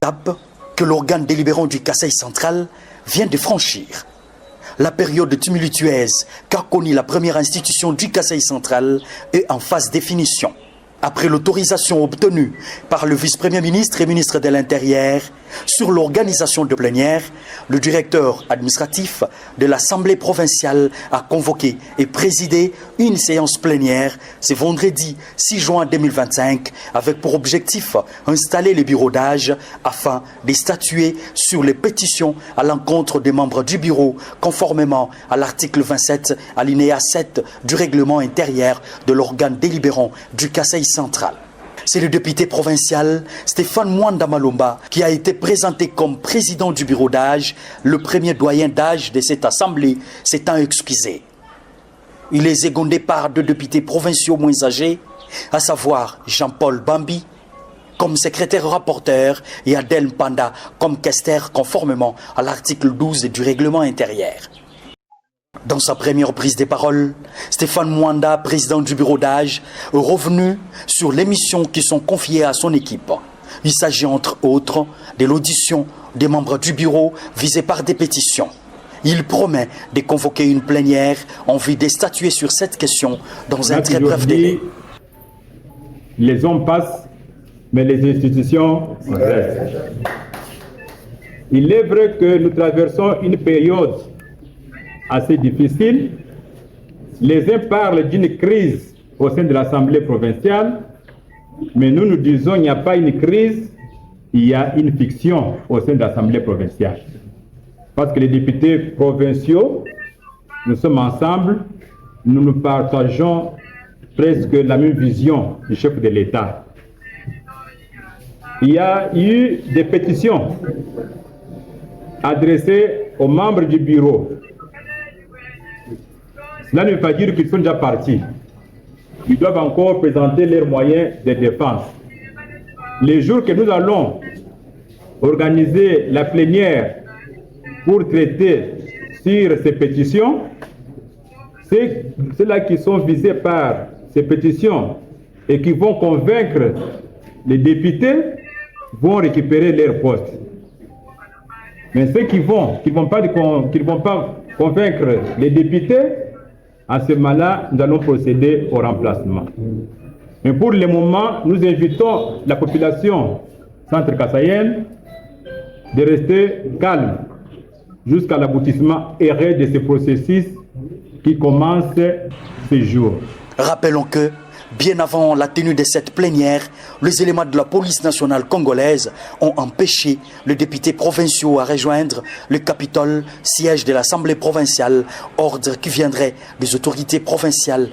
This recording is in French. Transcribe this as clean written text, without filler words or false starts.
Étape que l'organe délibérant du Kasaï central vient de franchir. La période tumultueuse qu'a connue la première institution du Kasaï central est en phase de définition. Après l'autorisation obtenue par le vice-premier ministre et ministre de l'Intérieur sur l'organisation de plénière, le directeur administratif de l'Assemblée provinciale a convoqué et présidé une séance plénière ce vendredi 6 juin 2025 avec pour objectif installer les bureaux d'âge afin de statuer sur les pétitions à l'encontre des membres du bureau conformément à l'article 27 alinéa 7 du règlement intérieur de l'organe délibérant du Kasaï central. C'est le député provincial Stéphane Mwanda Malomba qui a été présenté comme président du bureau d'âge, le premier doyen d'âge de cette assemblée s'étant excusé. Il est secondé par deux députés provinciaux moins âgés, à savoir Jean-Paul Bambi comme secrétaire rapporteur et Adèle Mpanda comme questeur conformément à l'article 12 du règlement intérieur. Dans sa première prise de parole, Stéphane Mwanda, président du bureau d'âge, est revenu sur les missions qui sont confiées à son équipe. Il s'agit entre autres de l'audition des membres du bureau visés par des pétitions. Il promet de convoquer une plénière en vue de statuer sur cette question dans un très bref délai. Les hommes passent, mais les institutions restent. Il est vrai que nous traversons une période assez difficile. Les uns parlent d'une crise au sein de l'Assemblée provinciale, mais nous disons qu'il n'y a pas une crise, il y a une fiction au sein de l'Assemblée provinciale. Parce que les députés provinciaux, nous sommes ensemble, nous partageons presque la même vision du chef de l'État. Il y a eu des pétitions adressées aux membres du bureau. Cela ne veut pas dire qu'ils sont déjà partis. Ils doivent encore présenter leurs moyens de défense. Les jours que nous allons organiser la plénière pour traiter sur ces pétitions, ceux-là qui sont visés par ces pétitions et qui vont convaincre les députés vont récupérer leur poste. Mais ceux qui ne vont pas convaincre les députés, à ce moment-là, nous allons procéder au remplacement. Mais pour le moment, nous invitons la population centre-kassaïenne de rester calme jusqu'à l'aboutissement erré de ce processus qui commence ce jour. Rappelons que, bien avant la tenue de cette plénière, les éléments de la police nationale congolaise ont empêché les députés provinciaux à rejoindre le Capitole, siège de l'Assemblée provinciale, ordre qui viendrait des autorités provinciales.